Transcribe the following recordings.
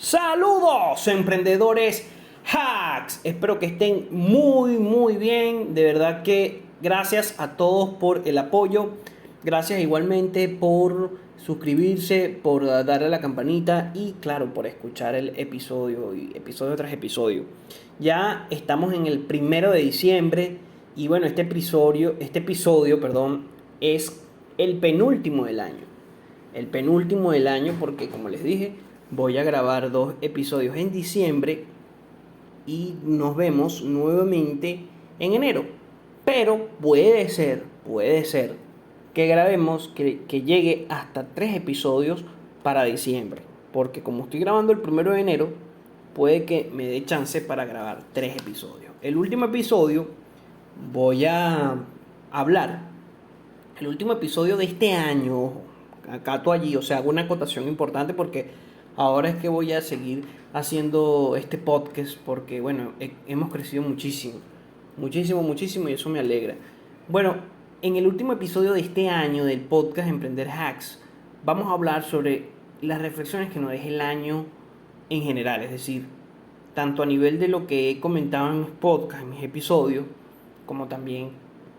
Saludos emprendedores hacks, espero que estén muy bien, de verdad que gracias a todos por el apoyo, gracias igualmente por suscribirse, por darle a la campanita y claro, por escuchar el episodio y episodio tras episodio. Ya estamos en el 1 de diciembre y bueno, este episodio, perdón, es el penúltimo del año. El penúltimo del año porque como les dije, voy a grabar 2 episodios en diciembre y nos vemos nuevamente en enero. Pero puede ser que grabemos, que llegue hasta 3 episodios para diciembre. Porque como estoy grabando el 1 de enero, puede que me dé chance para grabar 3 episodios. El último episodio voy a hablar. El último episodio de este año, ojo, acato allí, o sea, hago una acotación importante porque ahora es que voy a seguir haciendo este podcast porque, bueno, hemos crecido muchísimo y eso me alegra. Bueno, en el último episodio de este año del podcast Emprender Hacks, vamos a hablar sobre las reflexiones que nos deja el año en general, es decir, tanto a nivel de lo que he comentado en mis podcasts, en mis episodios, como también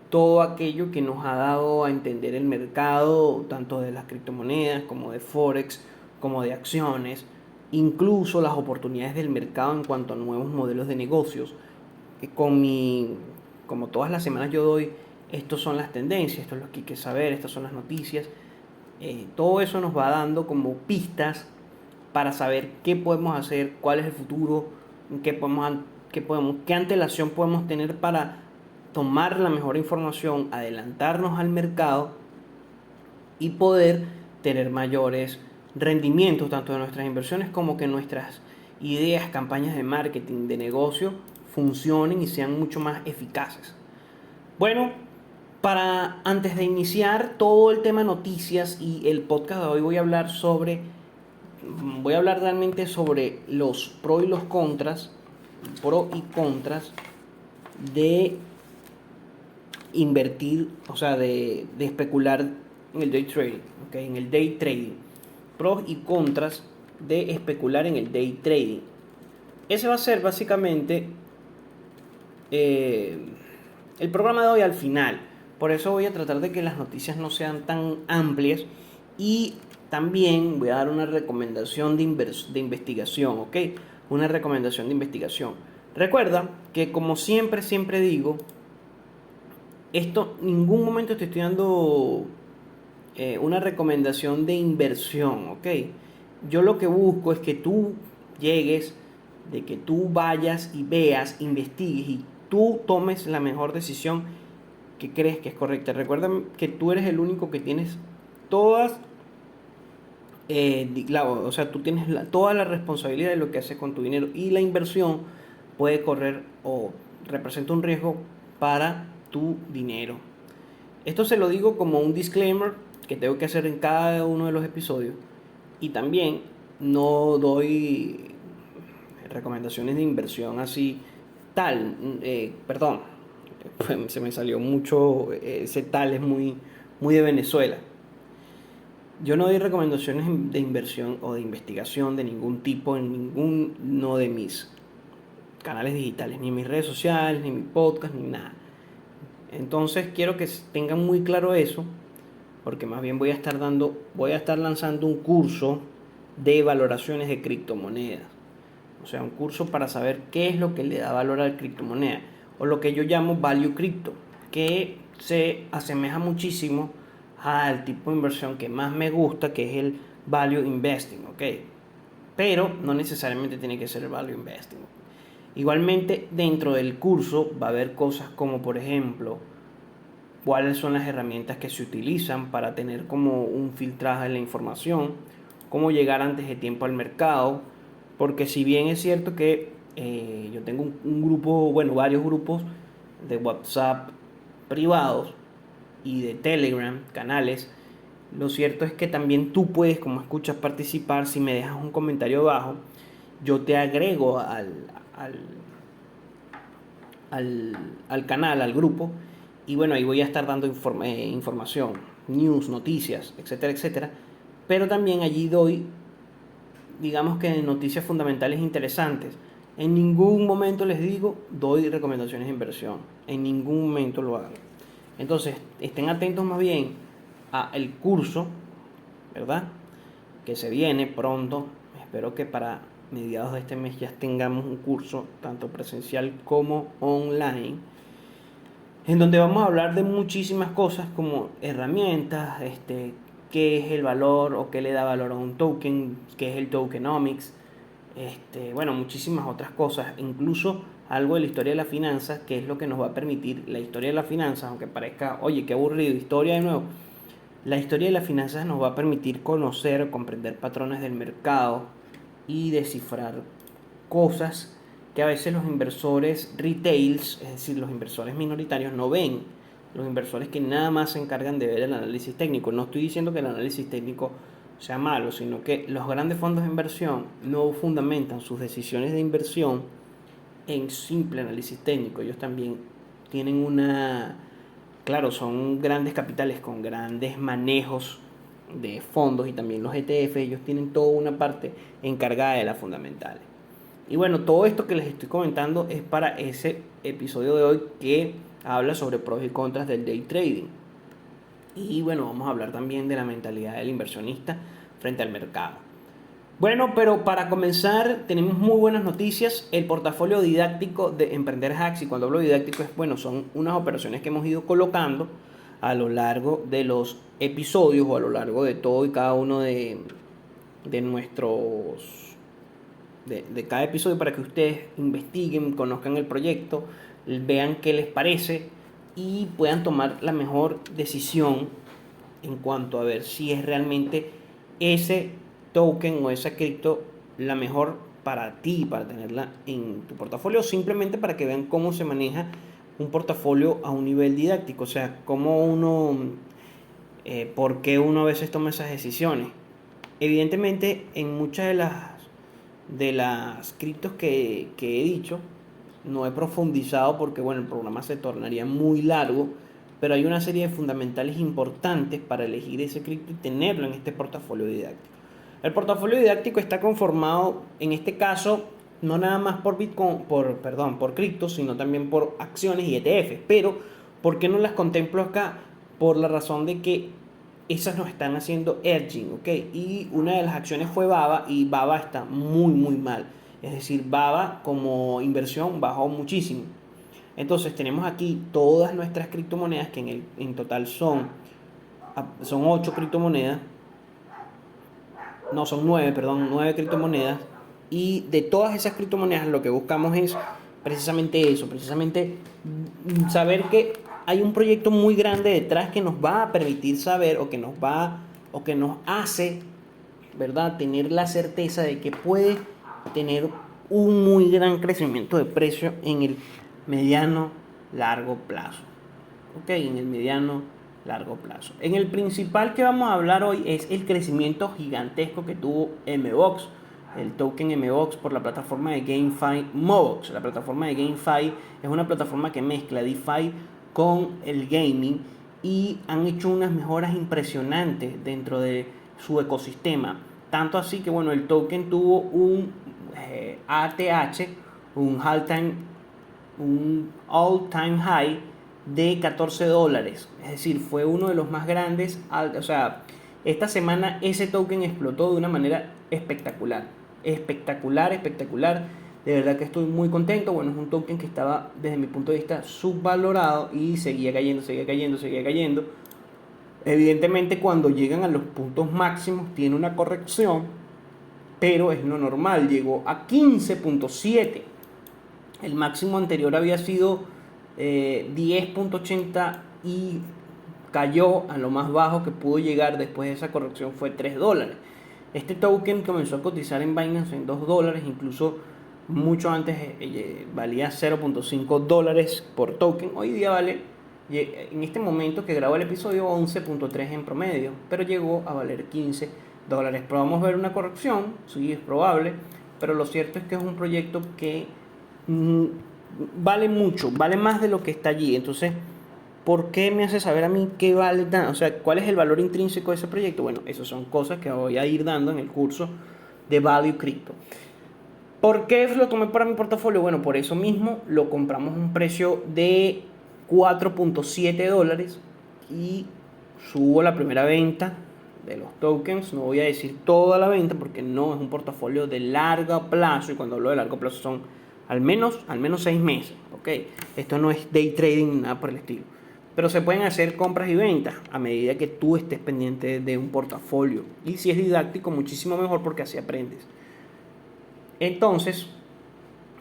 todo aquello que nos ha dado a entender el mercado, tanto de las criptomonedas como de Forex, como de acciones, incluso las oportunidades del mercado en cuanto a nuevos modelos de negocios. Como todas las semanas yo doy, estas son las tendencias, esto es lo que hay que saber, estas son las noticias. Todo eso nos va dando como pistas para saber qué podemos hacer, cuál es el futuro, qué antelación podemos tener para tomar la mejor información, adelantarnos al mercado y poder tener mayores rendimientos tanto de nuestras inversiones como que nuestras ideas, campañas de marketing, de negocio funcionen y sean mucho más eficaces. Bueno, para antes de iniciar todo el tema noticias y el podcast de hoy voy a hablar realmente sobre los pros y los contras, de invertir, o sea, de especular en el day trading, ¿okay? En el day trading. Pros y contras de especular en el day trading. Ese va a ser básicamente el programa de hoy al final. Por eso voy a tratar de que las noticias no sean tan amplias y también voy a dar una recomendación de investigación, ¿ok? Una recomendación de investigación. Recuerda que como siempre digo, esto, ningún momento te estoy dando una recomendación de inversión, ¿ok? Yo lo que busco es que tú llegues, de que tú vayas y veas, investigues y tú tomes la mejor decisión que crees que es correcta. Recuerda que tú eres el único que tienes todas, o sea, tú tienes toda la responsabilidad de lo que haces con tu dinero y la inversión puede correr o representa un riesgo para tu dinero. Esto se lo digo como un disclaimer que tengo que hacer en cada uno de los episodios. Y también no doy recomendaciones de inversión así tal. Perdón, se me salió mucho. Ese tal es muy de Venezuela. Yo no doy recomendaciones de inversión o de investigación de ningún tipo en ninguno de mis canales digitales, ni en mis redes sociales, ni en mi podcast, ni nada. Entonces quiero que tengan muy claro eso, porque más bien voy a estar lanzando un curso de valoraciones de criptomonedas. O sea, un curso para saber qué es lo que le da valor a la criptomoneda, o lo que yo llamo value crypto, que se asemeja muchísimo al tipo de inversión que más me gusta, que es el value investing, ¿ok? Pero no necesariamente tiene que ser el value investing. Igualmente, dentro del curso va a haber cosas como, por ejemplo, cuáles son las herramientas que se utilizan para tener como un filtraje de la información, cómo llegar antes de tiempo al mercado, porque si bien es cierto que yo tengo un grupo, bueno, varios grupos de WhatsApp privados y de Telegram, canales, lo cierto es que también tú puedes, como escuchas, participar. Si me dejas un comentario abajo, yo te agrego al, al canal, al grupo, y bueno, ahí voy a estar dando información, news, noticias, etcétera. Pero también allí doy digamos que noticias fundamentales interesantes. En ningún momento les digo, doy recomendaciones de inversión. En ningún momento lo hago. Entonces, estén atentos más bien a el curso, ¿verdad? Que se viene pronto. Espero que para mediados de este mes ya tengamos un curso tanto presencial como online, en donde vamos a hablar de muchísimas cosas como herramientas, qué es el valor o qué le da valor a un token, qué es el tokenomics, bueno, muchísimas otras cosas, incluso algo de la historia de las finanzas, que es lo que nos va a permitir la historia de las finanzas, aunque parezca, oye, qué aburrido, historia de nuevo. La historia de las finanzas nos va a permitir conocer, comprender patrones del mercado y descifrar cosas que a veces los inversores retails, es decir, los inversores minoritarios, no ven. Los inversores que nada más se encargan de ver el análisis técnico. No estoy diciendo que el análisis técnico sea malo, sino que los grandes fondos de inversión no fundamentan sus decisiones de inversión en simple análisis técnico. Ellos también tienen una... Claro, son grandes capitales con grandes manejos de fondos y también los ETF, ellos tienen toda una parte encargada de las fundamentales. Y bueno, todo esto que les estoy comentando es para ese episodio de hoy que habla sobre pros y contras del day trading. Y bueno, vamos a hablar también de la mentalidad del inversionista frente al mercado. Bueno, pero para comenzar tenemos muy buenas noticias. El portafolio didáctico de Emprender Hacks, y cuando hablo didáctico es, bueno, son unas operaciones que hemos ido colocando a lo largo de los episodios o a lo largo de todo y cada uno de nuestros de cada episodio, para que ustedes investiguen, conozcan el proyecto, vean qué les parece y puedan tomar la mejor decisión en cuanto a ver si es realmente ese token o esa cripto la mejor para ti, para tenerla en tu portafolio, o simplemente para que vean cómo se maneja un portafolio a un nivel didáctico, o sea, cómo uno, por qué uno a veces toma esas decisiones. Evidentemente, en muchas de las criptos que he dicho, no he profundizado porque bueno, el programa se tornaría muy largo, pero hay una serie de fundamentales importantes para elegir ese cripto y tenerlo en este portafolio didáctico. El portafolio didáctico está conformado, en este caso, no nada más por Bitcoin, por criptos, sino también por acciones y ETFs. Pero, ¿por qué no las contemplo acá? Por la razón de que esas nos están haciendo edging, ¿ok? Y una de las acciones fue BABA y BABA está muy, muy mal. Es decir, BABA como inversión bajó muchísimo. Entonces tenemos aquí todas nuestras criptomonedas, que en total son 8 criptomonedas. No, son 9, perdón, 9 criptomonedas. Y de todas esas criptomonedas lo que buscamos es precisamente eso, precisamente saber que hay un proyecto muy grande detrás que nos va a permitir saber o que nos hace, ¿verdad?, tener la certeza de que puede tener un muy gran crecimiento de precio en el mediano largo plazo. ¿Ok? En el mediano largo plazo. En el principal que vamos a hablar hoy es el crecimiento gigantesco que tuvo MBOX, el token MBOX, por la plataforma de GameFi Mobox. La plataforma de GameFi es una plataforma que mezcla DeFi con el gaming y han hecho unas mejoras impresionantes dentro de su ecosistema. Tanto así que bueno, el token tuvo un ATH, un all-time high de $14. Es decir, fue uno de los más grandes. O sea, esta semana ese token explotó de una manera espectacular. Espectacular. De verdad que estoy muy contento. Bueno, es un token que estaba, desde mi punto de vista, subvalorado y seguía cayendo. Evidentemente, cuando llegan a los puntos máximos, tiene una corrección, pero es lo normal. Llegó a 15.7. El máximo anterior había sido 10.80 y cayó a lo más bajo que pudo llegar después de esa corrección, fue $3. Este token comenzó a cotizar en Binance en $2, incluso mucho antes valía $0.5 por token. Hoy día vale, en este momento que grabo el episodio, 11.3 en promedio, pero llegó a valer $15. Probamos ver una corrección, sí, es probable, pero lo cierto es que es un proyecto que vale mucho, vale más de lo que está allí. Entonces, ¿por qué me hace saber a mí qué vale? O sea, ¿cuál es el valor intrínseco de ese proyecto? Bueno, esas son cosas que voy a ir dando en el curso de Value Crypto. ¿Por qué lo tomé para mi portafolio? Bueno, por eso mismo lo compramos a un precio de $4.7 y subo la primera venta de los tokens. No voy a decir toda la venta porque no es un portafolio de largo plazo, y cuando hablo de largo plazo son al menos 6 meses, ¿ok? Esto no es day trading ni nada por el estilo, pero se pueden hacer compras y ventas a medida que tú estés pendiente de un portafolio, y si es didáctico muchísimo mejor porque así aprendes. Entonces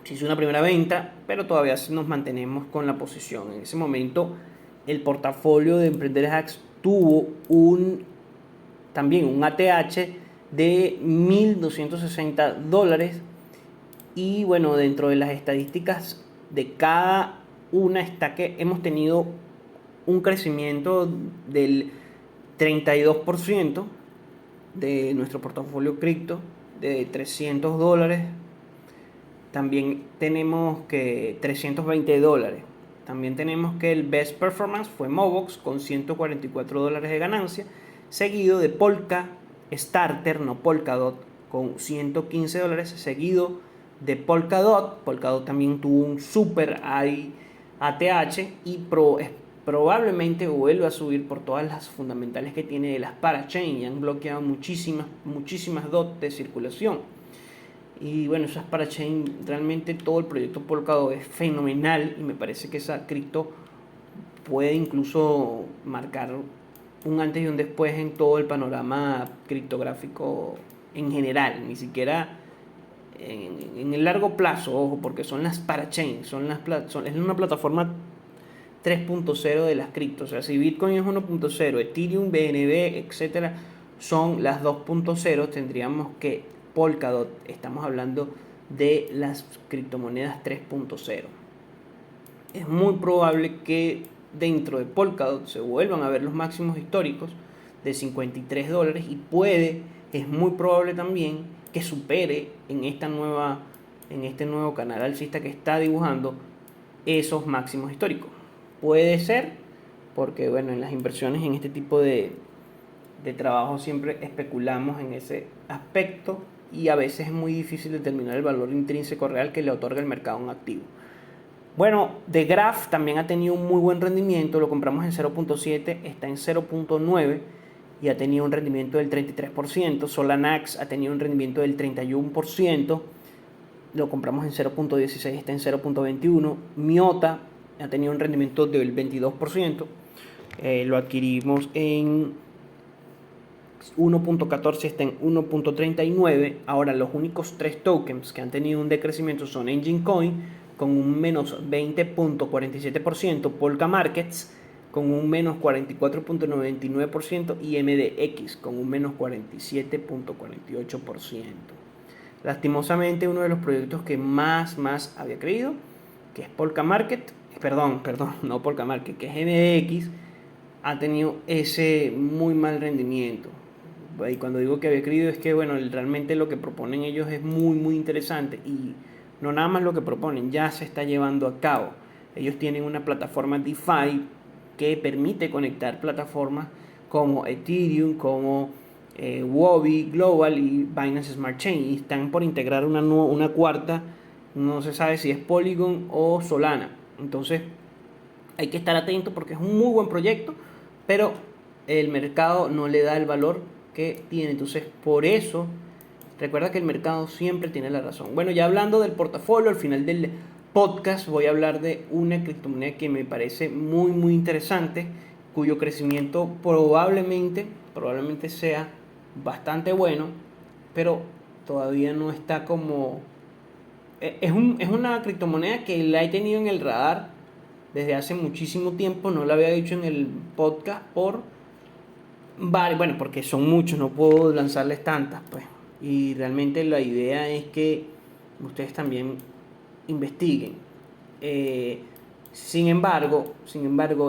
se hizo una primera venta, pero todavía nos mantenemos con la posición. En ese momento el portafolio de Emprendedores Hacks tuvo también un ATH de $1,260. Y bueno, dentro de las estadísticas de cada una está que hemos tenido un crecimiento del 32% de nuestro portafolio cripto, de $300. También tenemos que $320. También tenemos que el best performance fue Mobox con $144 de ganancia, seguido de Polka Starter, no Polkadot, con $115, seguido de Polkadot. Polkadot también tuvo un super ATH y probablemente vuelva a subir por todas las fundamentales que tiene de las parachain, y han bloqueado muchísimas DOT de circulación. Y bueno, esas parachain, realmente todo el proyecto Polkadot es fenomenal, y me parece que esa cripto puede incluso marcar un antes y un después en todo el panorama criptográfico en general, ni siquiera en el largo plazo, ojo, porque son las parachain, es una plataforma 3.0 de las criptos. O sea, si Bitcoin es 1.0, Ethereum, BNB, etcétera, son las 2.0, tendríamos que Polkadot, estamos hablando de las criptomonedas 3.0. Es muy probable que dentro de Polkadot se vuelvan a ver los máximos históricos de $53, y es muy probable también que supere en este nuevo canal alcista que está dibujando esos máximos históricos. Puede ser, porque bueno, en las inversiones en este tipo de trabajo siempre especulamos en ese aspecto, y a veces es muy difícil determinar el valor intrínseco real que le otorga el mercado a un activo. Bueno, The Graph también ha tenido un muy buen rendimiento, lo compramos en 0.7, está en 0.9 y ha tenido un rendimiento del 33%. Solanax ha tenido un rendimiento del 31%, lo compramos en 0.16, está en 0.21. Miota ha tenido un rendimiento del 22%, lo adquirimos en 1.14, está en 1.39. Ahora, los únicos 3 tokens que han tenido un decrecimiento son Engine Coin con un menos 20.47%, Polka Markets con un menos 44.99% y MDX con un menos 47.48%. Lastimosamente, uno de los proyectos que más había creído, que es Polka Market, no Polka Market, que es MDX, ha tenido ese muy mal rendimiento. Y cuando digo que había creído es que bueno, realmente lo que proponen ellos es muy interesante, y no nada más lo que proponen, ya se está llevando a cabo. Ellos tienen una plataforma DeFi que permite conectar plataformas como Ethereum, como Huobi Global y Binance Smart Chain, y están por integrar una cuarta, no se sabe si es Polygon o Solana. Entonces hay que estar atento porque es un muy buen proyecto, pero el mercado no le da el valor que tiene. Entonces, por eso, recuerda que el mercado siempre tiene la razón. Bueno, ya hablando del portafolio, al final del podcast voy a hablar de una criptomoneda que me parece muy interesante, cuyo crecimiento probablemente sea bastante bueno, pero todavía no está como... Es una criptomoneda que la he tenido en el radar desde hace muchísimo tiempo, no lo había dicho en el podcast porque son muchos, no puedo lanzarles tantas, pues. Y realmente la idea es que ustedes también investiguen. Sin embargo,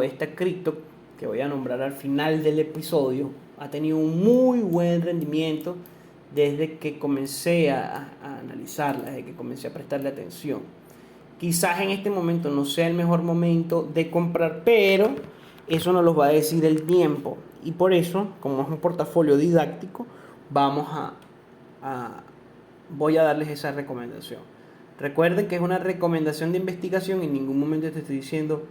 esta cripto que voy a nombrar al final del episodio ha tenido un muy buen rendimiento desde que comencé a analizarla, desde que comencé a prestarle atención. Quizás en este momento no sea el mejor momento de comprar, pero eso nos lo va a decir el tiempo. Y por eso, como es un portafolio didáctico, vamos a voy a darles esa recomendación. Recuerden que es una recomendación de investigación, en ningún momento te estoy diciendo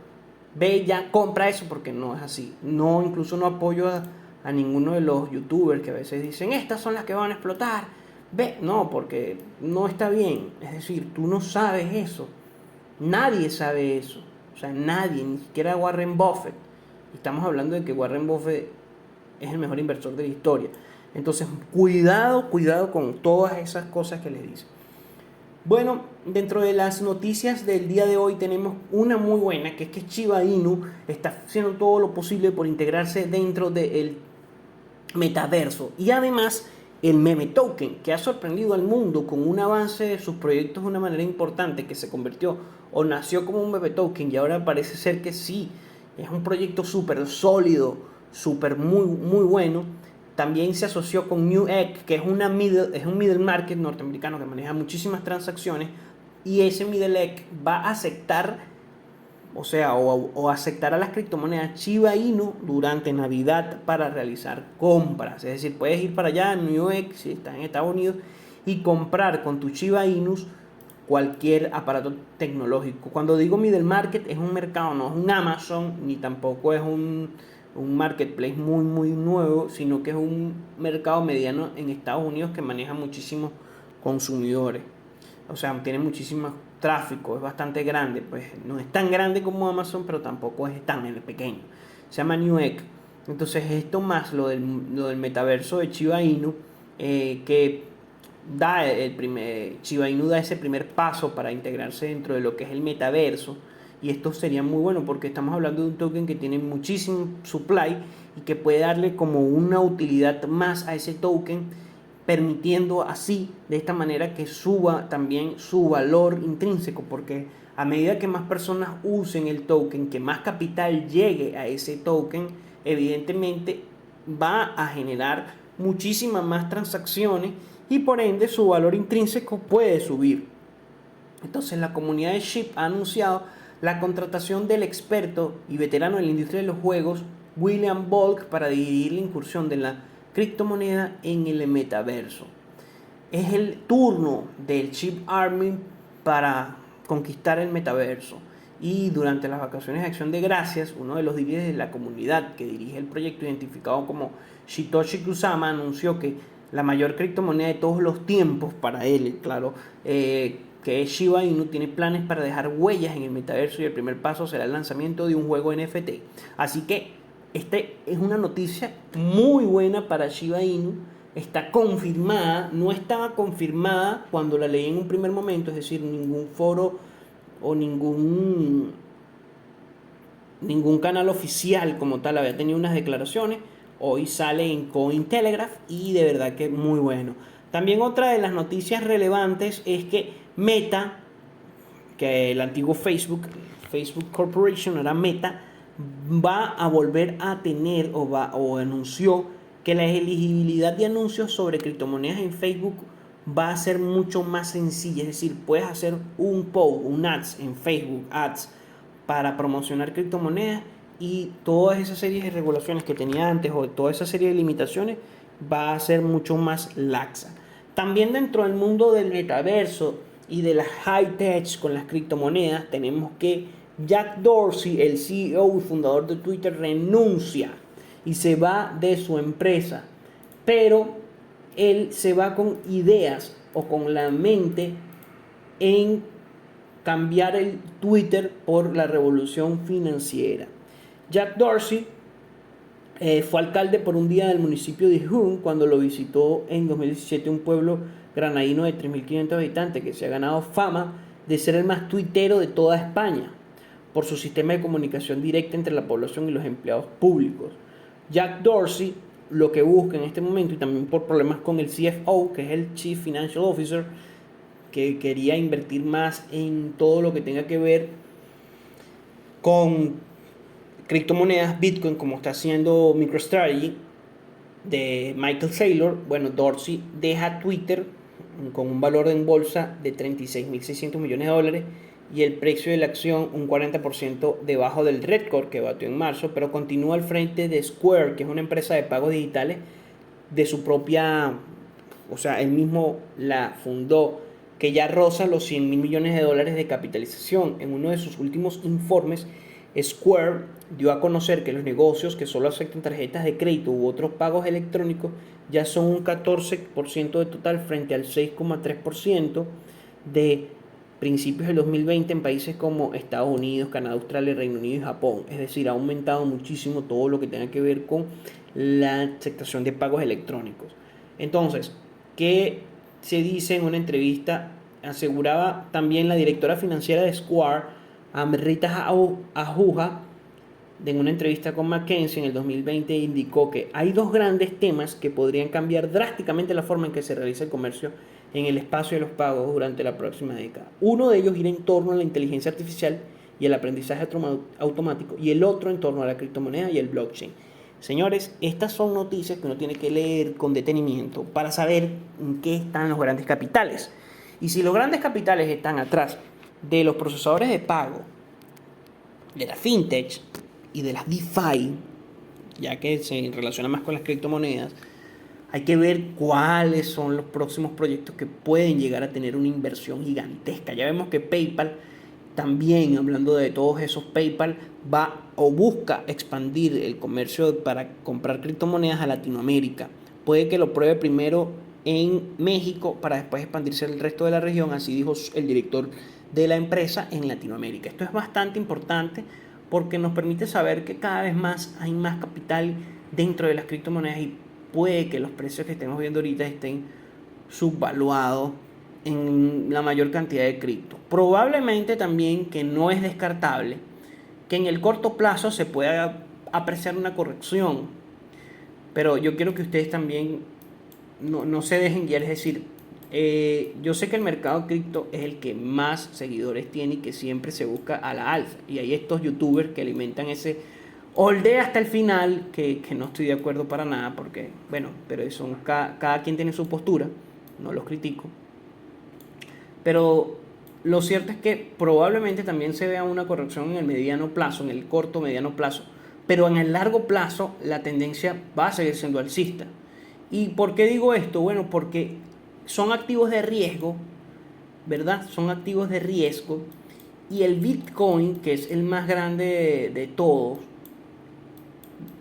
ve ya, compra eso, porque no es así. No, incluso no apoyo a ninguno de los youtubers que a veces dicen estas son las que van a explotar. Ve, no, porque no está bien. Es decir, tú no sabes eso. Nadie sabe eso. O sea, nadie, ni siquiera Warren Buffett. Estamos hablando de que Warren Buffett es el mejor inversor de la historia. Entonces, cuidado, cuidado con todas esas cosas que les dicen. Bueno, dentro de las noticias del día de hoy tenemos una muy buena, que es que Shiba Inu está haciendo todo lo posible por integrarse dentro del metaverso. Y además el meme token, que ha sorprendido al mundo con un avance de sus proyectos de una manera importante, que se convirtió o nació como un meme token y ahora parece ser que sí, es un proyecto súper sólido, súper muy bueno. También se asoció con Newegg, que es un middle market norteamericano que maneja muchísimas transacciones, y ese middle egg va a aceptar, o sea, o aceptar a las criptomonedas Shiba Inu durante Navidad para realizar compras. Es decir, puedes ir para allá, Newegg, si estás en Estados Unidos, y comprar con tu Shiba Inus cualquier aparato tecnológico. Cuando digo middle market, es un mercado, no es un Amazon, ni tampoco es un marketplace muy nuevo, sino que es un mercado mediano en Estados Unidos que maneja muchísimos consumidores. O sea, tiene muchísimo tráfico, es bastante grande. Pues no es tan grande como Amazon, pero tampoco es tan pequeño. Se llama Newegg. Entonces esto más lo del metaverso de Shiba Inu, que da Shiba Inu da ese primer paso para integrarse dentro de lo que es el metaverso. Y esto sería muy bueno porque estamos hablando de un token que tiene muchísimo supply y que puede darle como una utilidad más a ese token, permitiendo así, de esta manera, que suba también su valor intrínseco, porque a medida que más personas usen el token, que más capital llegue a ese token, evidentemente va a generar muchísimas más transacciones y por ende su valor intrínseco puede subir. Entonces la comunidad de SHIB ha anunciado la contratación del experto y veterano en la industria de los juegos William Volk para dirigir la incursión de la criptomoneda en el metaverso. Es el turno del SHIB Army para conquistar el metaverso. Y durante las vacaciones de Acción de Gracias, uno de los líderes de la comunidad que dirige el proyecto, identificado como Shitoshi Kusama, anunció que la mayor criptomoneda de todos los tiempos para él, claro, que es Shiba Inu, tiene planes para dejar huellas en el metaverso y el primer paso será el lanzamiento de un juego NFT. Así que este es una noticia muy buena para Shiba Inu. Está confirmada, no estaba confirmada cuando la leí en un primer momento, es decir, ningún foro o ningún canal oficial como tal había tenido unas declaraciones. Hoy sale en Cointelegraph y de verdad que muy bueno. También otra de las noticias relevantes es que Meta, que el antiguo Facebook Corporation era Meta, va a volver a tener o anunció que la elegibilidad de anuncios sobre criptomonedas en Facebook va a ser mucho más sencilla. Es decir, puedes hacer un post, un ads en Facebook, ads para promocionar criptomonedas, y todas esas series de regulaciones que tenía antes o toda esa serie de limitaciones va a ser mucho más laxa. También dentro del mundo del metaverso y de las high tech con las criptomonedas, tenemos que Jack Dorsey, el CEO y fundador de Twitter, renuncia y se va de su empresa, pero él se va con ideas o con la mente en cambiar el Twitter por la revolución financiera. Jack Dorsey fue alcalde por un día del municipio de Hume cuando lo visitó en 2017 un pueblo granadino de 3.500 habitantes que se ha ganado fama de ser el más tuitero de toda España por su sistema de comunicación directa entre la población y los empleados públicos. Jack Dorsey lo que busca en este momento, y también por problemas con el CFO, que es el Chief Financial Officer, que quería invertir más en todo lo que tenga que ver con criptomonedas, Bitcoin, como está haciendo MicroStrategy de Michael Saylor. Bueno, Dorsey deja Twitter con un valor en bolsa de 36.600 millones de dólares y el precio de la acción un 40% debajo del récord que batió en marzo, pero continúa al frente de Square, que es una empresa de pagos digitales de su propia o sea, él mismo la fundó, que ya roza los 100 mil millones de dólares de capitalización. En uno de sus últimos informes, Square dio a conocer que los negocios que solo aceptan tarjetas de crédito u otros pagos electrónicos ya son un 14% de total frente al 6,3% de principios del 2020 en países como Estados Unidos, Canadá, Australia, Reino Unido y Japón. Es decir, ha aumentado muchísimo todo lo que tenga que ver con la aceptación de pagos electrónicos. Entonces, ¿qué se dice en una entrevista? Aseguraba también la directora financiera de Square, Amrita Ahuja, en una entrevista con McKinsey en el 2020, indicó que hay dos grandes temas que podrían cambiar drásticamente la forma en que se realiza el comercio en el espacio de los pagos durante la próxima década. Uno de ellos gira en torno a la inteligencia artificial y el aprendizaje automático, y el otro en torno a la criptomoneda y el blockchain. Señores, estas son noticias que uno tiene que leer con detenimiento para saber en qué están los grandes capitales. Y si los grandes capitales están atrás de los procesadores de pago, de la fintech y de las DeFi, ya que se relaciona más con las criptomonedas, hay que ver cuáles son los próximos proyectos que pueden llegar a tener una inversión gigantesca. Ya vemos que PayPal también, hablando de todos esos, PayPal va o busca expandir el comercio para comprar criptomonedas a Latinoamérica. Puede que lo pruebe primero en México para después expandirse al resto de la región, así dijo el director de la empresa en Latinoamérica. Esto es bastante importante porque nos permite saber que cada vez más hay más capital dentro de las criptomonedas y puede que los precios que estemos viendo ahorita estén subvaluados en la mayor cantidad de cripto. Probablemente también, que no es descartable, que en el corto plazo se pueda apreciar una corrección, pero yo quiero que ustedes también no se dejen guiar. Es decir, yo sé que el mercado cripto es el que más seguidores tiene y que siempre se busca a la alza, y hay estos youtubers que alimentan ese holdea hasta el final, que no estoy de acuerdo para nada, porque bueno, pero son cada quien tiene su postura, no los critico, pero lo cierto es que probablemente también se vea una corrección en el mediano plazo, en el corto mediano plazo, pero en el largo plazo la tendencia va a seguir siendo alcista. ¿Y por qué digo esto? Bueno, porque son activos de riesgo, ¿verdad? Son activos de riesgo, y el Bitcoin, que es el más grande de todos,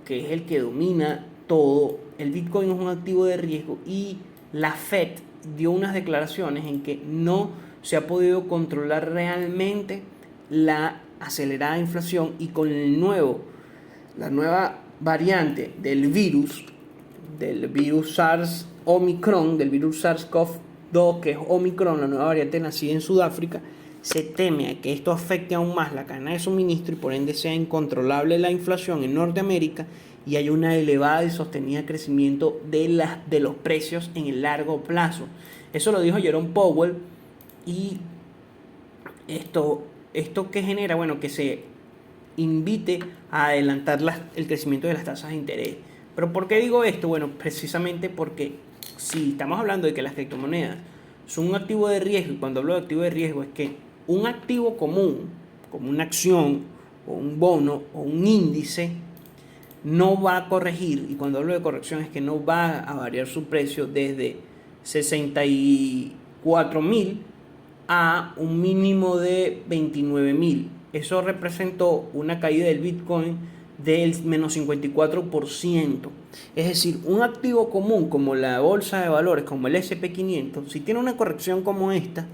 que es el que domina todo, el Bitcoin es un activo de riesgo, y la Fed dio unas declaraciones en que no se ha podido controlar realmente la acelerada inflación, y con la nueva variante del virus SARS Omicron, del virus SARS-CoV-2, que es Omicron, la nueva variante nacida en Sudáfrica, se teme a que esto afecte aún más la cadena de suministro y por ende sea incontrolable la inflación en Norteamérica y hay una elevada y sostenida crecimiento de los precios en el largo plazo. Eso lo dijo Jerome Powell, y esto que genera, bueno, que se invite a adelantar el crecimiento de las tasas de interés. ¿Pero por qué digo esto? Bueno, precisamente porque si estamos hablando de que las criptomonedas son un activo de riesgo, y cuando hablo de activo de riesgo es que un activo común, como una acción o un bono o un índice, no va a corregir, y cuando hablo de corrección es que no va a variar su precio desde 64.000 a un mínimo de 29.000. Eso representó una caída del Bitcoin del menos 54%. Es decir, un activo común como la bolsa de valores, como el SP500, si tiene una corrección como esta,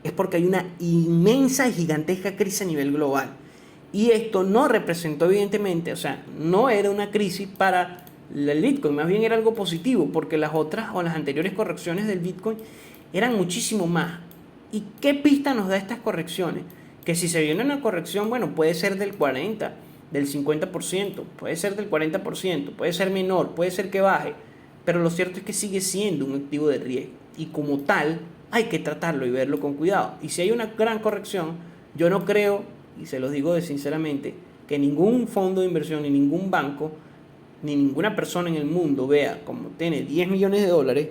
es porque hay una inmensa y gigantesca crisis a nivel global. Y esto no representó, evidentemente, o sea, no era una crisis para el Bitcoin, más bien era algo positivo, porque las otras o las anteriores correcciones del Bitcoin eran muchísimo más. ¿Y qué pista nos da estas correcciones? Que si se viene una corrección, bueno, puede ser del 40%, del 50%, puede ser del 40%, puede ser menor, puede ser que baje, pero lo cierto es que sigue siendo un activo de riesgo, y como tal hay que tratarlo y verlo con cuidado. Y si hay una gran corrección, yo no creo, y se los digo sinceramente, que ningún fondo de inversión, ni ningún banco, ni ninguna persona en el mundo vea como tiene 10 millones de dólares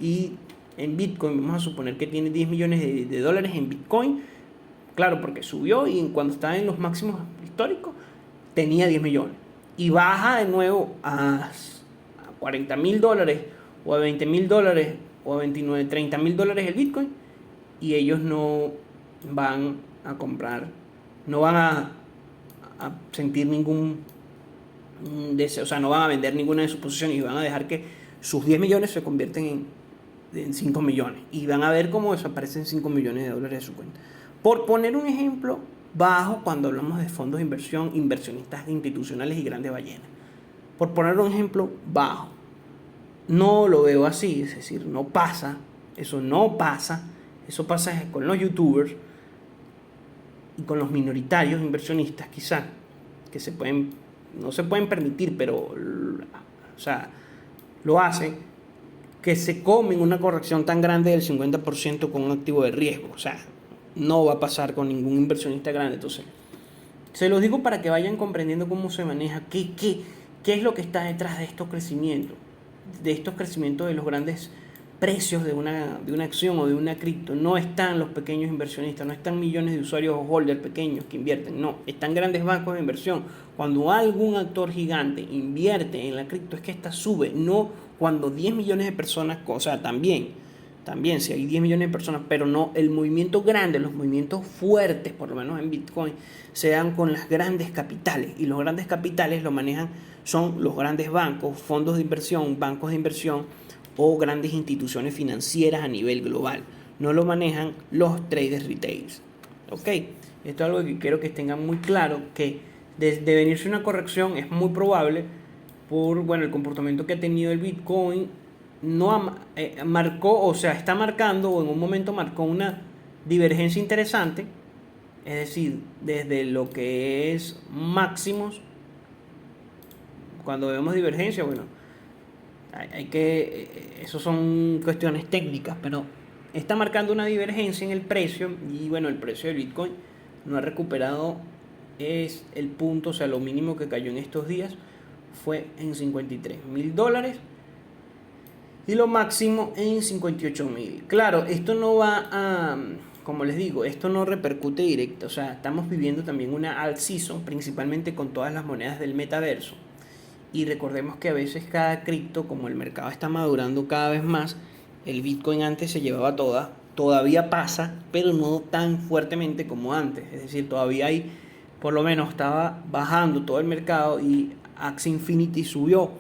y en Bitcoin, vamos a suponer que tiene 10 millones de dólares en Bitcoin, claro, porque subió y cuando estaba en los máximos históricos tenía 10 millones y baja de nuevo a $40.000 o a $20,000 o a 29, $30,000 el Bitcoin, y ellos no van a comprar, no van a sentir ningún deseo, o sea, no van a vender ninguna de sus posiciones y van a dejar que sus 10 millones se convierten en 5 millones y van a ver cómo desaparecen $5 millones de su cuenta. Por poner un ejemplo bajo, cuando hablamos de fondos de inversión, inversionistas institucionales y grandes ballenas. Por poner un ejemplo bajo. No lo veo así, es decir, no pasa, eso no pasa, eso pasa con los youtubers y con los minoritarios inversionistas quizá, que no se pueden permitir, pero, o sea, lo hacen, que se comen una corrección tan grande del 50% con un activo de riesgo. O sea, no va a pasar con ningún inversionista grande. Entonces, se los digo para que vayan comprendiendo cómo se maneja, qué es lo que está detrás de estos crecimientos, de los grandes precios de una acción o de una cripto. No están los pequeños inversionistas, no están millones de usuarios o holders pequeños que invierten, no, están grandes bancos de inversión. Cuando algún actor gigante invierte en la cripto es que esta sube, no cuando 10 millones de personas, o sea, también si hay 10 millones de personas, pero no el movimiento grande, los movimientos fuertes, por lo menos en Bitcoin, se dan con las grandes capitales, y los grandes capitales lo manejan, son los grandes bancos, fondos de inversión, bancos de inversión o grandes instituciones financieras a nivel global. No lo manejan los traders retails. ¿Ok? Esto es algo que quiero que tengan muy claro, que de venirse una corrección es muy probable por el comportamiento que ha tenido el Bitcoin. No marcó, o sea, está marcando, o en un momento marcó una divergencia interesante, es decir, desde lo que es máximos. Cuando vemos divergencia, eso son cuestiones técnicas, pero está marcando una divergencia en el precio, y el precio del Bitcoin no ha recuperado, es el punto, o sea, lo mínimo que cayó en estos días fue en $53,000 y lo máximo en 58,000. Claro, esto no va a, como les digo, esto no repercute directo, o sea, estamos viviendo también una alt season, principalmente con todas las monedas del metaverso. Y recordemos que a veces cada cripto, como el mercado está madurando cada vez más, el Bitcoin antes se llevaba toda, todavía pasa, pero no tan fuertemente como antes. Es decir, todavía hay, por lo menos estaba bajando todo el mercado y Axie Infinity subió,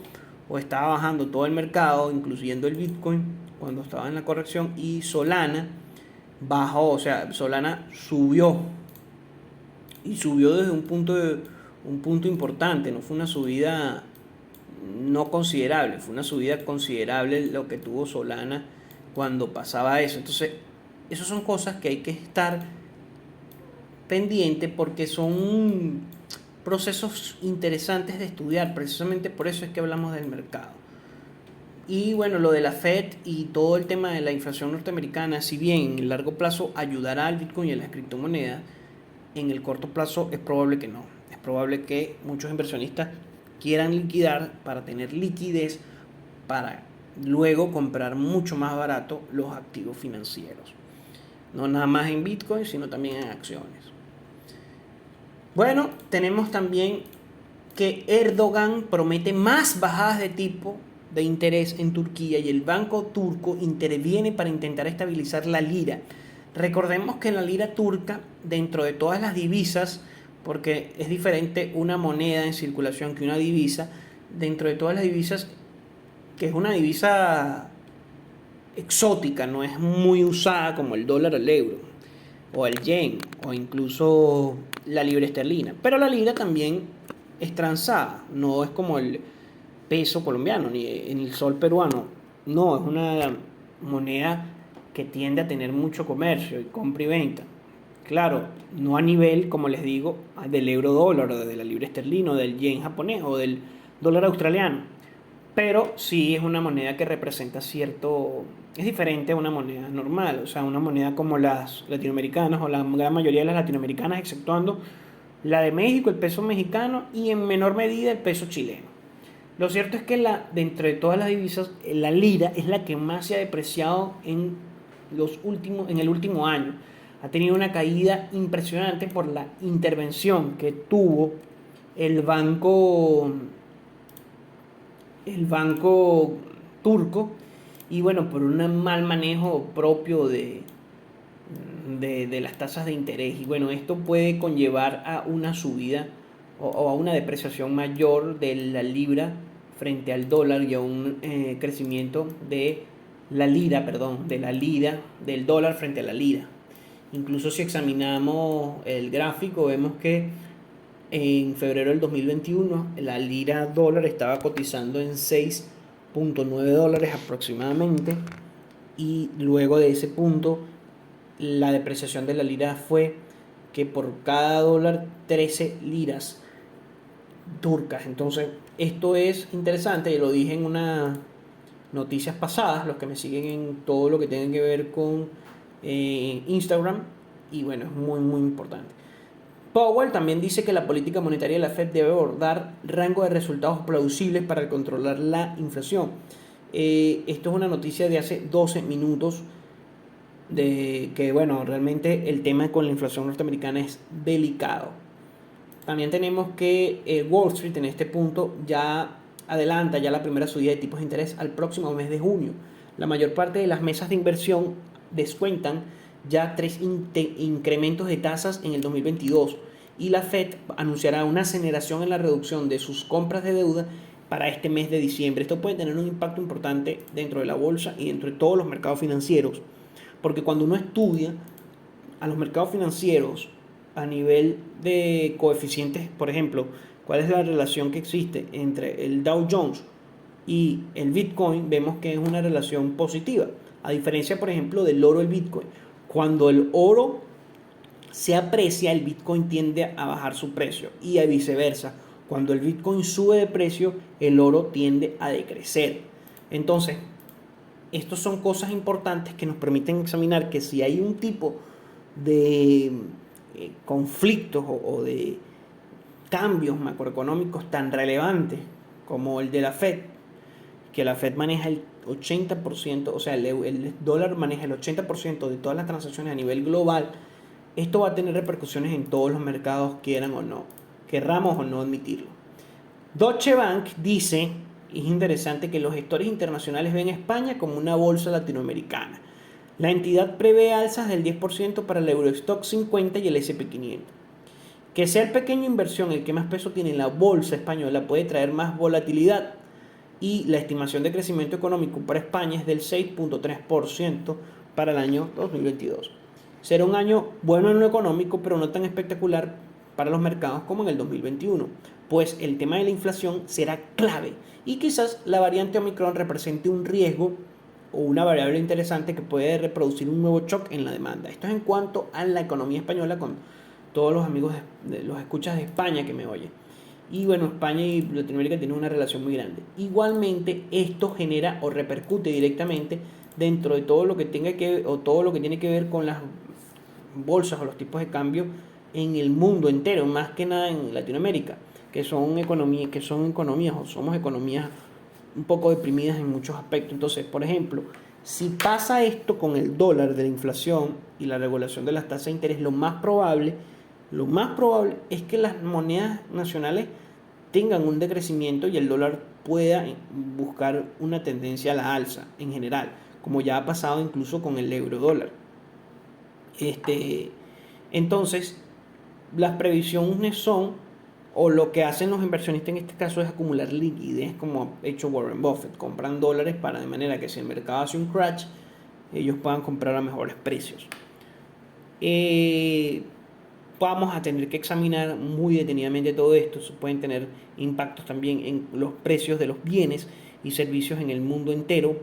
o estaba bajando todo el mercado, incluyendo el Bitcoin, cuando estaba en la corrección, y Solana bajó, o sea, Solana subió, y subió desde un punto importante, no fue una subida no considerable, fue una subida considerable lo que tuvo Solana cuando pasaba eso. Entonces, esas son cosas que hay que estar pendiente, porque son procesos interesantes de estudiar. Precisamente por eso es que hablamos del mercado. Y lo de la Fed y todo el tema de la inflación norteamericana, si bien en el largo plazo ayudará al Bitcoin y a las criptomonedas, en el corto plazo es probable que no. Es probable que muchos inversionistas quieran liquidar para tener liquidez para luego comprar mucho más barato los activos financieros. No nada más en Bitcoin, sino también en acciones. Tenemos también que Erdogan promete más bajadas de tipo de interés en Turquía, y el banco turco interviene para intentar estabilizar la lira. Recordemos que la lira turca, dentro de todas las divisas, porque es diferente una moneda en circulación que una divisa, dentro de todas las divisas, que es una divisa exótica, no es muy usada como el dólar o el euro, o el yen, o incluso la libra esterlina. Pero la lira también es transada, no es como el peso colombiano ni el sol peruano. No, es una moneda que tiende a tener mucho comercio y compra y venta. Claro, no a nivel, como les digo, del euro dólar, o de la libra esterlina, o del yen japonés, o del dólar australiano. Pero sí es una moneda que representa cierto... Es diferente a una moneda normal, o sea, una moneda como las latinoamericanas, o la gran mayoría de las latinoamericanas, exceptuando la de México, el peso mexicano, y en menor medida el peso chileno. Lo cierto es que dentro de todas las divisas, la lira es la que más se ha depreciado en el último año. Ha tenido una caída impresionante por la intervención que tuvo el banco turco, y bueno, por un mal manejo propio de las tasas de interés. Y bueno, esto puede conllevar a una subida o a una depreciación mayor de la libra frente al dólar y a un crecimiento de la lira, perdón, de la lira, del dólar frente a la lira. Incluso si examinamos el gráfico, vemos que en febrero del 2021 la lira dólar estaba cotizando en 6.9 dólares aproximadamente, y luego de ese punto la depreciación de la lira fue que por cada dólar 13 liras turcas. Entonces esto es interesante, y lo dije en unas noticias pasadas, los que me siguen en todo lo que tiene que ver con Instagram, y bueno, es muy muy importante. Powell también dice que la política monetaria de la Fed debe abordar rango de resultados plausibles para controlar la inflación. Esto es una noticia de hace 12 minutos, de que bueno, realmente el tema con la inflación norteamericana es delicado. También tenemos que Wall Street en este punto ya adelanta ya la primera subida de tipos de interés al próximo mes de junio. La mayor parte de las mesas de inversión descuentan ya 3 incrementos de tasas en el 2022, y la Fed anunciará una aceleración en la reducción de sus compras de deuda para este mes de diciembre. Esto puede tener un impacto importante dentro de la bolsa y dentro de todos los mercados financieros, porque cuando uno estudia a los mercados financieros a nivel de coeficientes, por ejemplo, cuál es la relación que existe entre el Dow Jones y el Bitcoin, vemos que es una relación positiva. A diferencia, por ejemplo, del oro y el Bitcoin. Cuando el oro se aprecia, el Bitcoin tiende a bajar su precio, y viceversa. Cuando el Bitcoin sube de precio, el oro tiende a decrecer. Entonces, estas son cosas importantes que nos permiten examinar que si hay un tipo de conflictos o de cambios macroeconómicos tan relevantes como el de la Fed, que la Fed maneja el 80%, o sea, el dólar maneja el 80% de todas las transacciones a nivel global, esto va a tener repercusiones en todos los mercados, quieran o no, querramos o no admitirlo. Deutsche Bank dice, es interesante, que los gestores internacionales ven a España como una bolsa latinoamericana. La entidad prevé alzas del 10% para el Eurostock 50 y el SP500. Que sea el pequeño inversión el que más peso tiene en la bolsa española puede traer más volatilidad, y la estimación de crecimiento económico para España es del 6.3% para el año 2022. Será un año bueno en lo económico, pero no tan espectacular para los mercados como en el 2021, pues el tema de la inflación será clave, y quizás la variante Omicron represente un riesgo o una variable interesante que puede reproducir un nuevo shock en la demanda. Esto es en cuanto a la economía española, con todos los amigos de los escuchas de España que me oyen. Y bueno, España y Latinoamérica tienen una relación muy grande. Igualmente, esto genera o repercute directamente dentro de todo lo que tenga que, o todo lo que tiene que ver con las bolsas o los tipos de cambio en el mundo entero, más que nada en Latinoamérica, que son economías o somos economías un poco deprimidas en muchos aspectos. Entonces, por ejemplo, si pasa esto con el dólar de la inflación y la regulación de las tasas de interés, lo más probable es que las monedas nacionales tengan un decrecimiento y el dólar pueda buscar una tendencia a la alza en general, como ya ha pasado incluso con el euro dólar. Entonces, las previsiones son, o lo que hacen los inversionistas en este caso, es acumular liquidez, como ha hecho Warren Buffett. Compran dólares de manera que si el mercado hace un crash, ellos puedan comprar a mejores precios. Vamos a tener que examinar muy detenidamente todo esto. Eso pueden tener impactos también en los precios de los bienes y servicios en el mundo entero,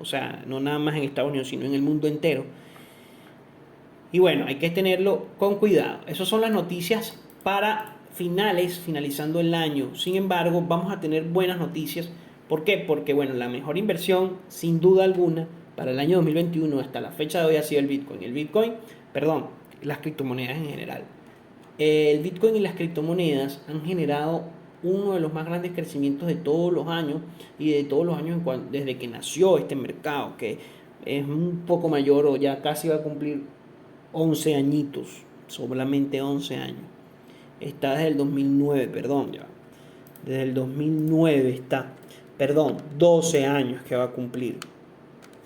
o sea, no nada más en Estados Unidos, sino en el mundo entero. Y bueno, hay que tenerlo con cuidado. Esas son las noticias para finalizando el año. Sin embargo, vamos a tener buenas noticias. ¿Por qué? Porque bueno, la mejor inversión, sin duda alguna, para el año 2021 hasta la fecha de hoy ha sido el Bitcoin. Las criptomonedas en general. El Bitcoin y las criptomonedas han generado uno de los más grandes crecimientos de todos los años, y de todos los años desde que nació este mercado, que es un poco mayor, o ya casi va a cumplir 11 añitos, solamente 11 años. Está desde el 2009, perdón, ya. Desde el 2009 está, perdón, 12 años que va a cumplir.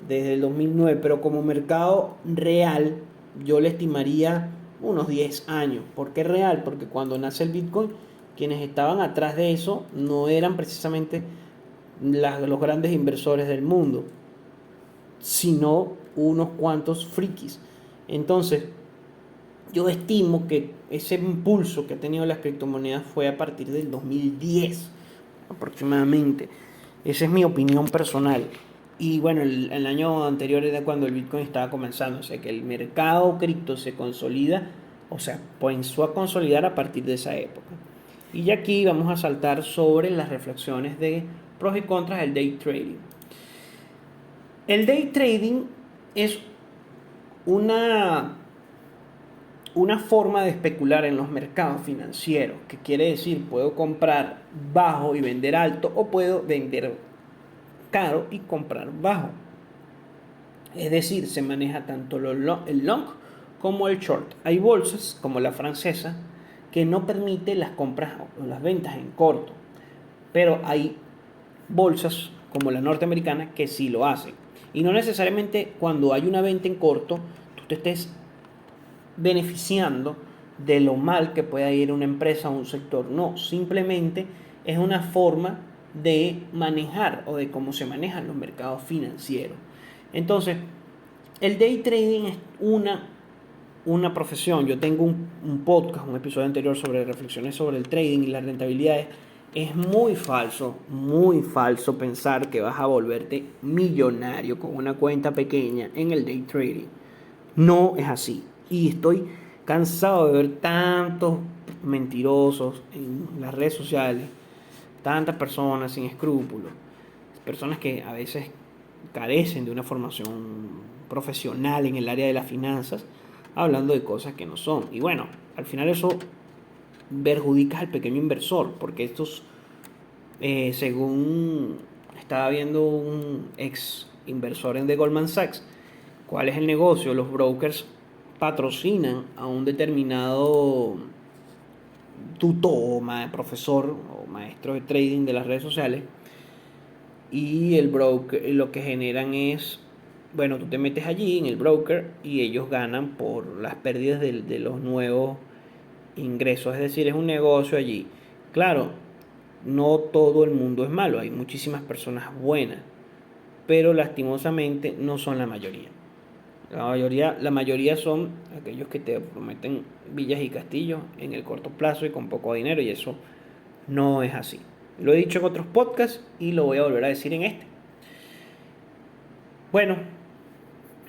desde el 2009, pero como mercado real yo le estimaría unos 10 años. ¿Por qué real? Porque cuando nace el Bitcoin, quienes estaban atrás de eso no eran precisamente los grandes inversores del mundo, sino unos cuantos frikis. Entonces, yo estimo que ese impulso que ha tenido las criptomonedas fue a partir del 2010 aproximadamente. Esa es mi opinión personal. Y bueno, el año anterior era cuando el Bitcoin estaba comenzando. O sea que el mercado cripto se consolida, o sea, comenzó a consolidar a partir de esa época. Y ya aquí vamos a saltar sobre las reflexiones de pros y contras del day trading. El day trading es una forma de especular en los mercados financieros, que quiere decir puedo comprar bajo y vender alto, o puedo vender caro y comprar bajo. Es decir, se maneja tanto el long como el short. Hay bolsas como la francesa que no permite las compras o las ventas en corto, pero hay bolsas como la norteamericana que sí lo hacen. Y no necesariamente cuando hay una venta en corto tú te estés beneficiando de lo mal que pueda ir una empresa o un sector. No, simplemente es una forma de manejar o de cómo se manejan los mercados financieros. Entonces, el day trading es una profesión. Yo tengo un podcast, un episodio anterior sobre reflexiones sobre el trading y las rentabilidades. Es muy falso pensar que vas a volverte millonario con una cuenta pequeña en el day trading. No es así. Y estoy cansado de ver tantos mentirosos en las redes sociales, tantas personas sin escrúpulos, personas que a veces carecen de una formación profesional en el área de las finanzas, hablando de cosas que no son. Y bueno, al final eso perjudica al pequeño inversor, porque estos, según estaba viendo un ex inversor en de Goldman Sachs, ¿cuál es el negocio? Los brokers patrocinan a un determinado tutor, profesor o maestro de trading de las redes sociales, y el broker lo que generan es, bueno, tú te metes allí en el broker y ellos ganan por las pérdidas de los nuevos ingresos, es decir, es un negocio allí. Claro, no todo el mundo es malo, hay muchísimas personas buenas, pero lastimosamente no son la mayoría. La mayoría son aquellos que te prometen villas y castillos en el corto plazo y con poco dinero, y eso no es así. Lo he dicho en otros podcasts y lo voy a volver a decir en este. Bueno,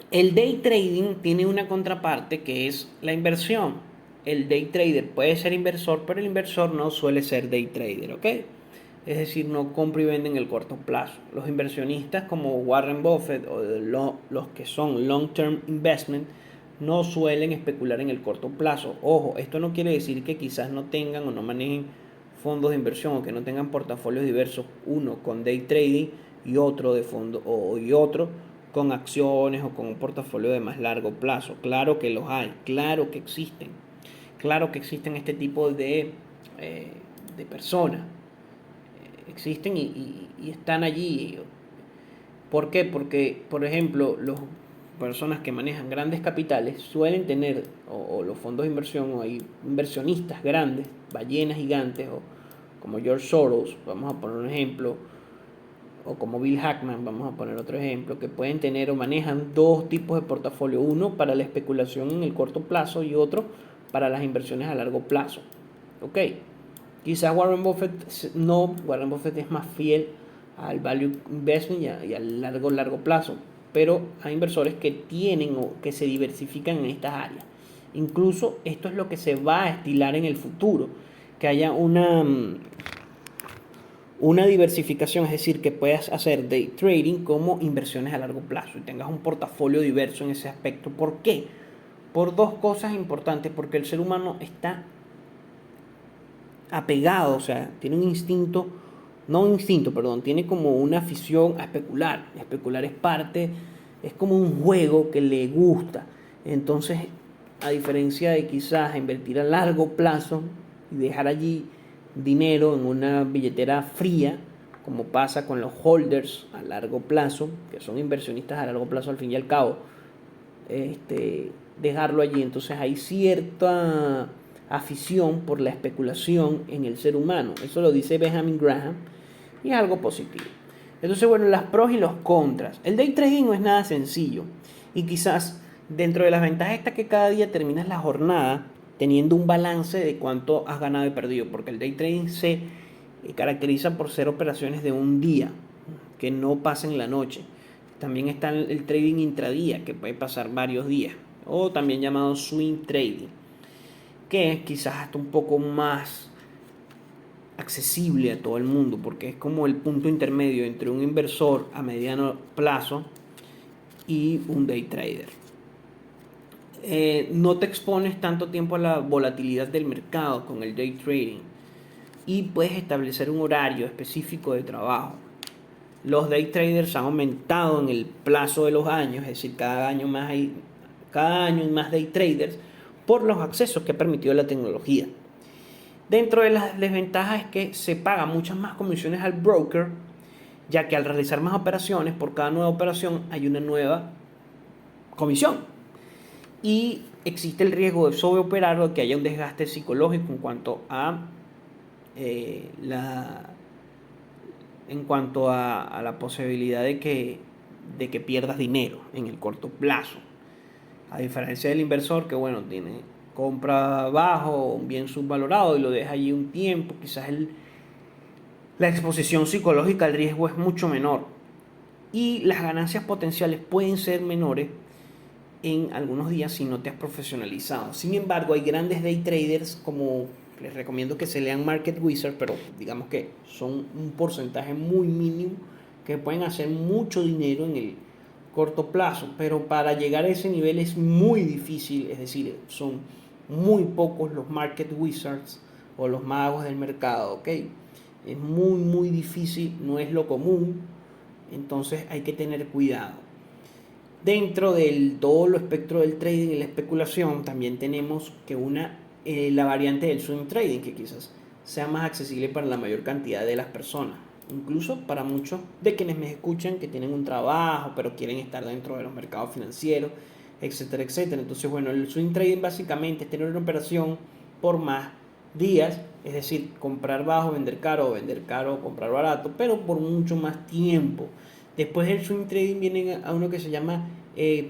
el day trading tiene una contraparte que es la inversión. El day trader puede ser inversor, pero el inversor no suele ser day trader, ¿ok? Es decir, no compra y vende en el corto plazo. Los inversionistas como Warren Buffett o los que son long term investment no suelen especular en el corto plazo. Ojo, esto no quiere decir que quizás no tengan o no manejen fondos de inversión o que no tengan portafolios diversos, uno con day trading y otro de fondo y otro con acciones o con un portafolio de más largo plazo. Claro que los hay, claro que existen este tipo de personas. Existen y están allí. ¿Por qué? Porque, por ejemplo, las personas que manejan grandes capitales suelen tener, o los fondos de inversión, o hay inversionistas grandes, ballenas gigantes, o como George Soros, vamos a poner un ejemplo, o como Bill Ackman, vamos a poner otro ejemplo, que pueden tener o manejan dos tipos de portafolio, uno para la especulación en el corto plazo y otro para las inversiones a largo plazo. ¿Ok? Quizás Warren Buffett no, Warren Buffett es más fiel al value investment y al largo plazo, pero hay inversores que tienen o que se diversifican en estas áreas. Incluso esto es lo que se va a estilar en el futuro, que haya una diversificación, es decir, que puedas hacer day trading como inversiones a largo plazo y tengas un portafolio diverso en ese aspecto. ¿Por qué? Por dos cosas importantes, porque el ser humano está apegado, o sea, tiene un instinto, no un instinto, perdón, tiene como una afición a especular. Especular es parte, es como un juego que le gusta. Entonces, a diferencia de quizás invertir a largo plazo y dejar allí dinero en una billetera fría, como pasa con los holders a largo plazo, que son inversionistas a largo plazo al fin y al cabo, dejarlo allí. Entonces hay cierta afición por la especulación en el ser humano. Eso lo dice Benjamin Graham y es algo positivo. Entonces, bueno, las pros y los contras. El day trading no es nada sencillo y quizás dentro de las ventajas está que cada día terminas la jornada teniendo un balance de cuánto has ganado y perdido, porque el day trading se caracteriza por ser operaciones de un día, que no pasen la noche. También está el trading intradía, que puede pasar varios días, o también llamado swing trading, que es quizás hasta un poco más accesible a todo el mundo, porque es como el punto intermedio entre un inversor a mediano plazo y un day trader. No te expones tanto tiempo a la volatilidad del mercado con el day trading y puedes establecer un horario específico de trabajo. Los day traders han aumentado en el plazo de los años, es decir, cada año hay más day traders por los accesos que ha permitido la tecnología. Dentro de las desventajas es que se pagan muchas más comisiones al broker, ya que al realizar más operaciones, por cada nueva operación hay una nueva comisión. Y existe el riesgo de sobreoperar o que haya un desgaste psicológico en cuanto a la posibilidad de que pierdas dinero en el corto plazo. A diferencia del inversor que, bueno, compra bajo, bien subvalorado y lo deja allí un tiempo, quizás la exposición psicológica al riesgo es mucho menor y las ganancias potenciales pueden ser menores en algunos días si no te has profesionalizado. Sin embargo, hay grandes day traders, como les recomiendo que se lean Market Wizard, pero digamos que son un porcentaje muy mínimo que pueden hacer mucho dinero en el corto plazo, pero para llegar a ese nivel es muy difícil, es decir, son muy pocos los Market Wizards o los magos del mercado, ¿ok? Es muy difícil, no es lo común, entonces hay que tener cuidado. Dentro del todo lo espectro del trading y la especulación, también tenemos que la variante del swing trading, que quizás sea más accesible para la mayor cantidad de las personas, incluso para muchos de quienes me escuchan que tienen un trabajo, pero quieren estar dentro de los mercados financieros, etcétera, etcétera. Entonces, bueno, el swing trading básicamente es tener una operación por más días, es decir, comprar bajo, vender caro, comprar barato, pero por mucho más tiempo. Después del swing trading viene a uno que se llama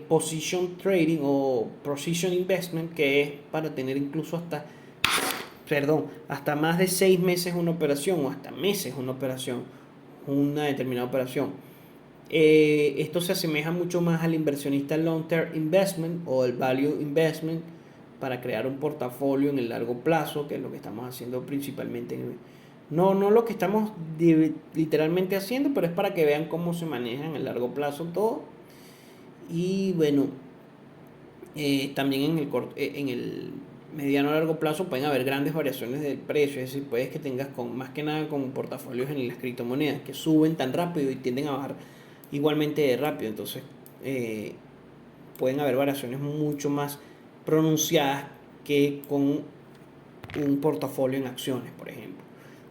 position trading o position investment, que es para tener incluso hasta más de 6 meses una operación o hasta meses una determinada operación. Esto se asemeja mucho más al inversionista long term investment o el value investment para crear un portafolio en el largo plazo, que es lo que estamos haciendo principalmente no lo que estamos literalmente haciendo, pero es para que vean cómo se maneja en el largo plazo todo. Y bueno, también en el mediano a largo plazo pueden haber grandes variaciones del precio, es decir, puedes que tengas más que nada con portafolios en las criptomonedas que suben tan rápido y tienden a bajar igualmente de rápido, entonces pueden haber variaciones mucho más pronunciadas que con un portafolio en acciones, por ejemplo.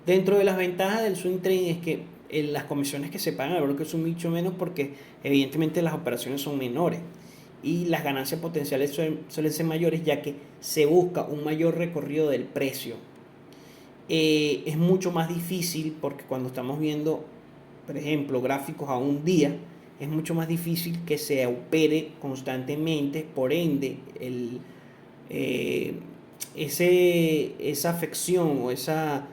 Dentro de las ventajas del swing trading es que las comisiones que se pagan al broker son mucho menos porque evidentemente las operaciones son menores y las ganancias potenciales suelen ser mayores, ya que se busca un mayor recorrido del precio. Es mucho más difícil porque cuando estamos viendo, por ejemplo, gráficos a un día, es mucho más difícil que se opere constantemente, por ende esa afección o esa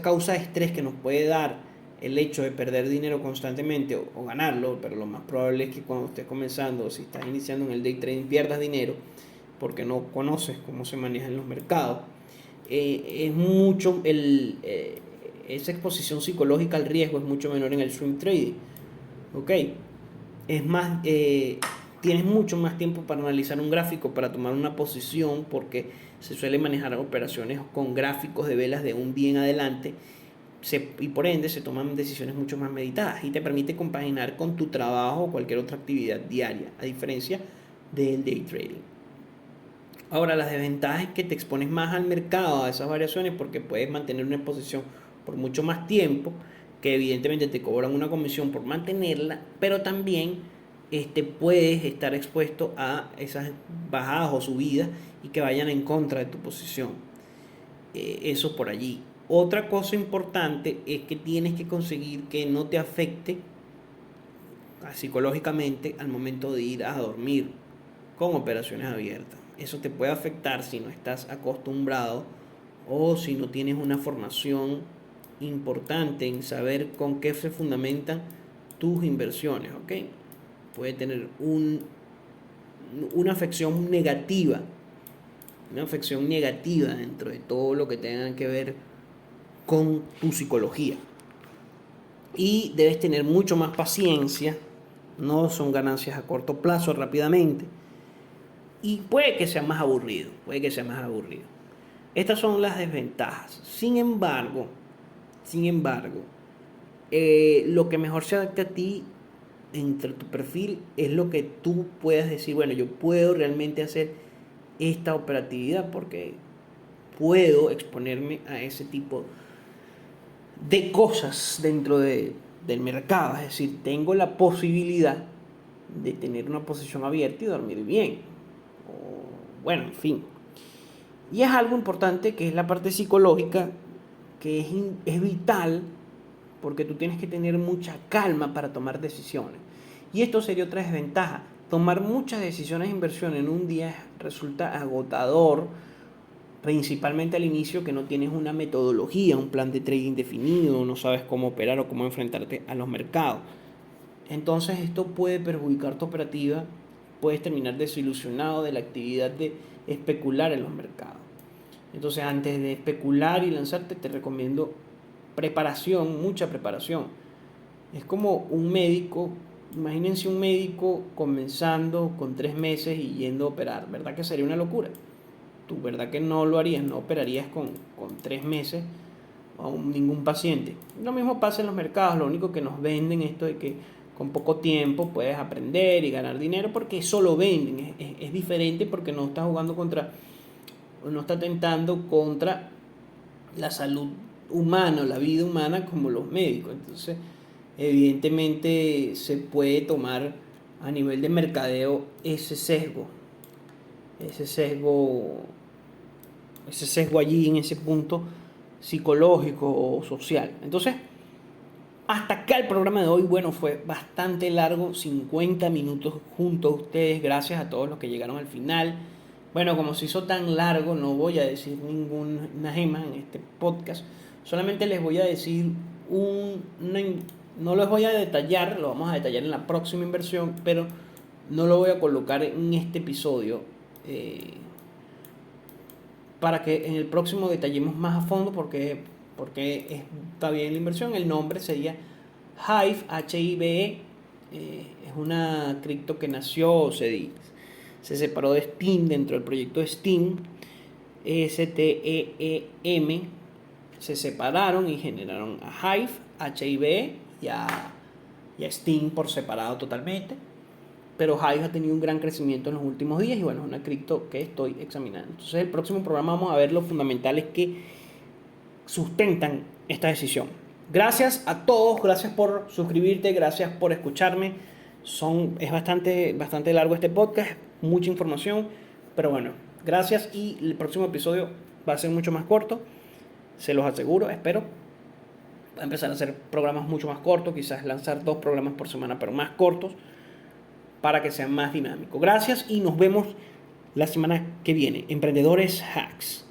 causa de estrés que nos puede dar el hecho de perder dinero constantemente o ganarlo, pero lo más probable es que cuando estés comenzando, si estás iniciando en el day trading, pierdas dinero porque no conoces cómo se manejan los mercados. Es mucho esa exposición psicológica al riesgo es mucho menor en el swing trading, ¿ok? Es más, tienes mucho más tiempo para analizar un gráfico, para tomar una posición, porque se suele manejar operaciones con gráficos de velas de un día en adelante, y por ende se toman decisiones mucho más meditadas y te permite compaginar con tu trabajo o cualquier otra actividad diaria, a diferencia del day trading. Ahora, las desventajas es que te expones más al mercado, a esas variaciones, porque puedes mantener una exposición por mucho más tiempo, que evidentemente te cobran una comisión por mantenerla, pero también puedes estar expuesto a esas bajadas o subidas y que vayan en contra de tu posición. Eso por allí. Otra cosa importante es que tienes que conseguir que no te afecte psicológicamente al momento de ir a dormir con operaciones abiertas. Eso te puede afectar si no estás acostumbrado o si no tienes una formación importante en saber con qué se fundamentan tus inversiones, ¿ok? Puede tener una afección negativa, dentro de todo lo que tenga que ver con tu psicología. Y debes tener mucho más paciencia, no son ganancias a corto plazo rápidamente. Y puede que sea más aburrido, Estas son las desventajas. Sin embargo, lo que mejor se adapta a ti entre tu perfil es lo que tú puedas decir, bueno, yo puedo realmente hacer esta operatividad porque puedo exponerme a ese tipo de cosas del mercado. Es decir, tengo la posibilidad de tener una posición abierta y dormir bien. Bueno, en fin. Y es algo importante que es la parte psicológica, que es vital porque tú tienes que tener mucha calma para tomar decisiones. Y esto sería otra desventaja. Tomar muchas decisiones de inversión en un día resulta agotador, principalmente al inicio, que no tienes una metodología, un plan de trading definido, no sabes cómo operar o cómo enfrentarte a los mercados. Entonces esto puede perjudicar tu operativa, puedes terminar desilusionado de la actividad de especular en los mercados. Entonces, antes de especular y lanzarte, te recomiendo preparación, mucha preparación. Es como un médico, imagínense un médico comenzando con 3 meses y yendo a operar, ¿verdad que sería una locura? Tú, ¿verdad que no lo harías? No operarías con 3 meses a ningún paciente. Lo mismo pasa en los mercados, lo único que nos venden esto de que con poco tiempo puedes aprender y ganar dinero, porque eso lo venden. Es diferente porque no estás jugando no está atentando contra la salud humana o la vida humana como los médicos. Entonces, evidentemente se puede tomar a nivel de mercadeo ese sesgo allí en ese punto psicológico o social. Entonces, hasta acá el programa de hoy. Bueno, fue bastante largo, 50 minutos junto a ustedes. Gracias a todos los que llegaron al final. Bueno, como se hizo tan largo, no voy a decir ninguna gema en este podcast. Solamente les voy a decir no les voy a detallar, lo vamos a detallar en la próxima inversión, pero no lo voy a colocar en este episodio para que en el próximo detallemos más a fondo porque está bien la inversión. El nombre sería Hive, Hive. Es una cripto que nació, se separó de Steam dentro del proyecto Steam, STEEM. Se separaron y generaron a Hive, Hive y a Steam por separado totalmente. Pero Hive ha tenido un gran crecimiento en los últimos días y bueno, es una cripto que estoy examinando. Entonces, el próximo programa vamos a ver los fundamentales que sustentan esta decisión. Gracias a todos, gracias por suscribirte, gracias por escucharme. Es bastante largo este podcast, mucha información, pero bueno, gracias y el próximo episodio va a ser mucho más corto, se los aseguro, espero. Voy a empezar a hacer programas mucho más cortos, quizás lanzar 2 programas por semana, pero más cortos, para que sean más dinámicos. Gracias y nos vemos la semana que viene. Emprendedores Hacks.